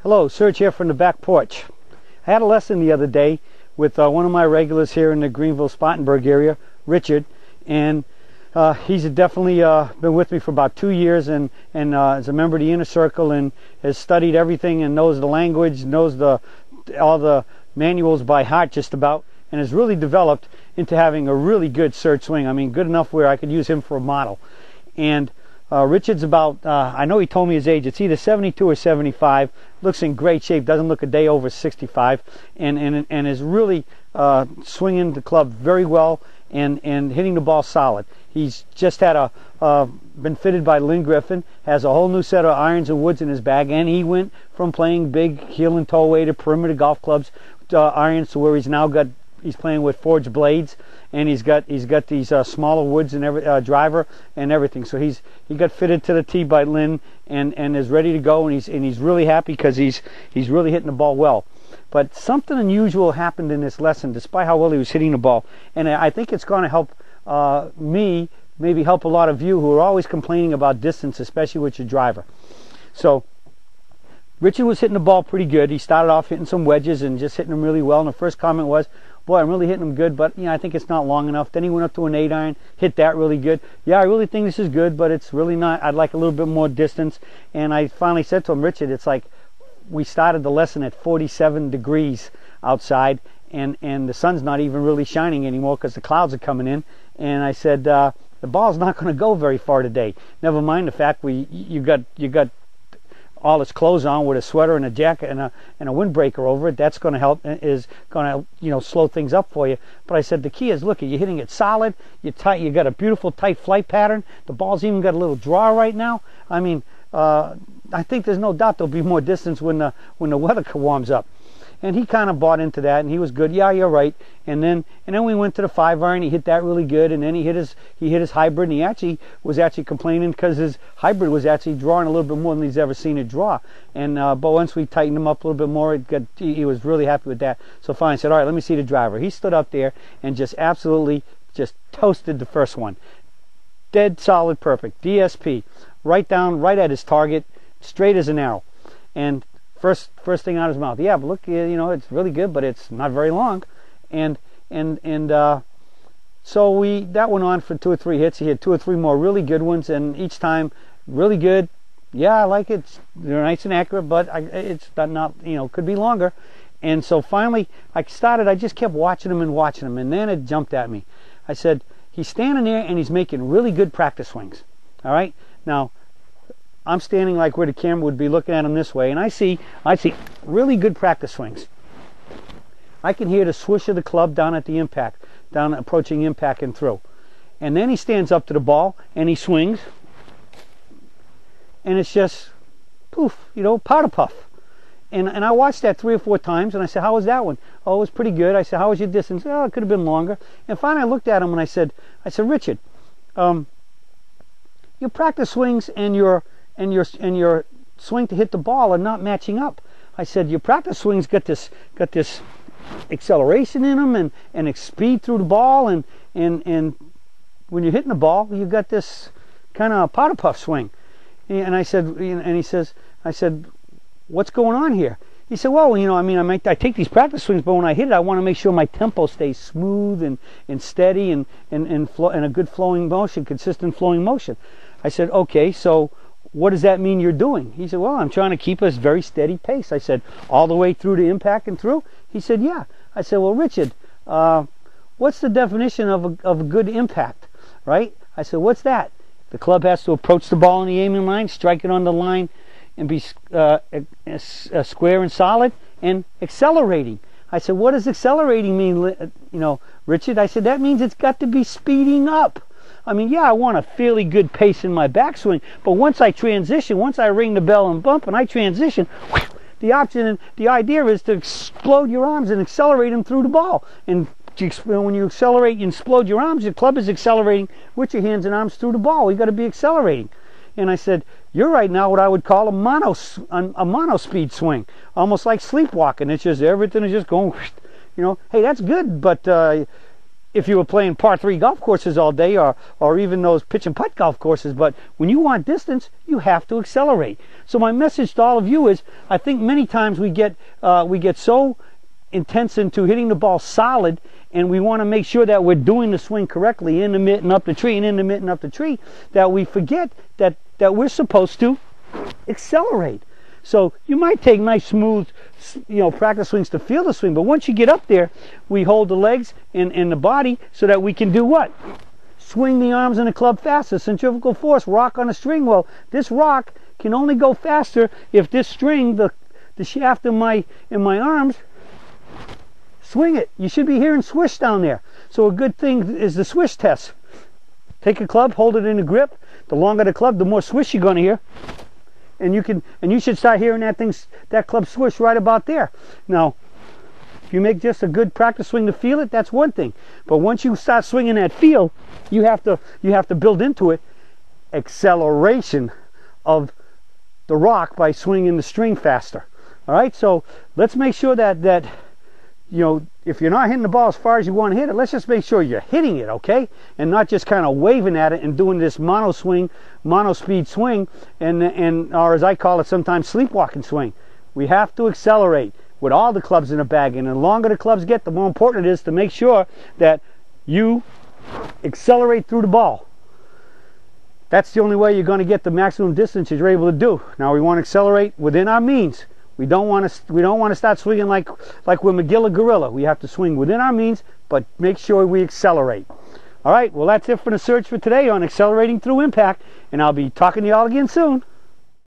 Hello, Serge here from the back porch. I had a lesson the other day with one of my regulars here in the Greenville-Spartanburg area, Richard, and he's definitely been with me for about 2 years and is a member of the inner circle and has studied everything and knows the language, knows all the manuals by heart just about, and has really developed into having a really good Serge swing. I mean, good enough where I could use him for a model. And Richard's about, I know he told me his age, it's either 72 or 75, looks in great shape, doesn't look a day over 65, and is really swinging the club very well and hitting the ball solid. He's just had been fitted by Lynn Griffin, has a whole new set of irons and woods in his bag, and he went from playing big heel and toe weighted perimeter golf clubs irons to where he's playing with forged blades, and he's got these smaller woods and driver and everything. So he got fitted to the tee by Lynn and is ready to go, and he's really happy because he's really hitting the ball well. But something unusual happened in this lesson, despite how well he was hitting the ball, and I think it's going to help me, maybe help a lot of you who are always complaining about distance, especially with your driver. So Richard was hitting the ball pretty good. He started off hitting some wedges and just hitting them really well, and the first comment was, boy, I'm really hitting them good, but I think it's not long enough. Then he went up to an 8-iron, hit that really good. Yeah, I really think this is good, but it's really not. I'd like a little bit more distance. And I finally said to him, Richard, it's like we started the lesson at 47 degrees outside, and the sun's not even really shining anymore because the clouds are coming in. And I said, the ball's not going to go very far today. Never mind the fact you got all his clothes on with a sweater and a jacket and a windbreaker over it. That's going to help, is going to slow things up for you. But I said the key is, look, you're hitting it solid, you're tight, you got a beautiful tight flight pattern, the ball's even got a little draw right now. I mean, I think there's no doubt there'll be more distance when the weather warms up. And he kind of bought into that, and he was good. Yeah, you're right. And then we went to the 5-iron. He hit that really good, and then he hit his hybrid, and he was complaining because his hybrid was actually drawing a little bit more than he's ever seen it draw. And but once we tightened him up a little bit more, he was really happy with that. So finally, I said, all right, let me see the driver. He stood up there and just absolutely just toasted the first one. Dead solid, perfect. DSP, right at his target, straight as an arrow. And First thing out of his mouth, yeah, but look, it's really good, but it's not very long, so that went on for 2 or 3 hits. He had 2 or 3 more really good ones, and each time really good. Yeah, I like it. They're nice and accurate, but it's not could be longer. And so finally, I just kept watching him, and then it jumped at me. I said, he's standing there and he's making really good practice swings. All right, now I'm standing like where the camera would be looking at him this way, and I see really good practice swings. I can hear the swish of the club down at the impact, down approaching impact and through. And then he stands up to the ball and he swings, and it's just poof, powder puff. And I watched that 3 or 4 times, and I said, how was that one? Oh, it was pretty good. I said, how was your distance? Oh, it could have been longer. And finally I looked at him and I said, Richard, your practice swings and your swing to hit the ball are not matching up. I said, your practice swings got this acceleration in them and speed through the ball, and when you're hitting the ball, you've got this kind of powder puff swing. And I said, I said, what's going on here? He said, well, I take these practice swings, but when I hit it, I want to make sure my tempo stays smooth and steady and a good flowing motion, consistent flowing motion. I said, okay, so what does that mean you're doing? He said, well, I'm trying to keep a very steady pace. I said, all the way through to impact and through? He said, yeah. I said, well, Richard, what's the definition of a good impact, right? I said, what's that? The club has to approach the ball in the aiming line, strike it on the line, and be square and solid, and accelerating. I said, what does accelerating mean, Richard? I said, that means it's got to be speeding up. I mean, yeah, I want a fairly good pace in my backswing, but once I transition, once I ring the bell and bump and I transition, the idea is to explode your arms and accelerate them through the ball. And when you accelerate and explode your arms, your club is accelerating with your hands and arms through the ball. You've got to be accelerating. And I said, you're right now what I would call a mono speed swing, almost like sleepwalking. It's just everything is just going, hey, that's good, but if you were playing par 3 golf courses all day, or even those pitch and putt golf courses. But when you want distance, you have to accelerate. So my message to all of you is, I think many times we get so intense into hitting the ball solid, and we want to make sure that we're doing the swing correctly, in the mitt and up the tree, and in the mitt and up the tree, that we forget that we're supposed to accelerate. So you might take nice, smooth, practice swings to feel the swing, but once you get up there, we hold the legs and the body so that we can do what? Swing the arms and the club faster. Centrifugal force, rock on a string. Well, this rock can only go faster if this string, the shaft in my arms, swing it. You should be hearing swish down there. So a good thing is the swish test. Take a club, hold it in a grip. The longer the club, the more swish you're going to hear. And you should start hearing that club swish right about there. Now, if you make just a good practice swing to feel it, that's one thing. But once you start swinging that feel, you have to build into it acceleration of the rock by swinging the string faster. All right, so let's make sure that if you're not hitting the ball as far as you want to hit it, let's just make sure you're hitting it, okay? And not just kind of waving at it and doing this mono speed swing, or as I call it sometimes, sleepwalking swing. We have to accelerate with all the clubs in the bag, and the longer the clubs get, the more important it is to make sure that you accelerate through the ball. That's the only way you're going to get the maximum distance you're able to do. Now we want to accelerate within our means. We don't want to start swinging like we're McGill Gorilla. We have to swing within our means, but make sure we accelerate. All right, well, that's it for the search for today on accelerating through impact, and I'll be talking to you all again soon.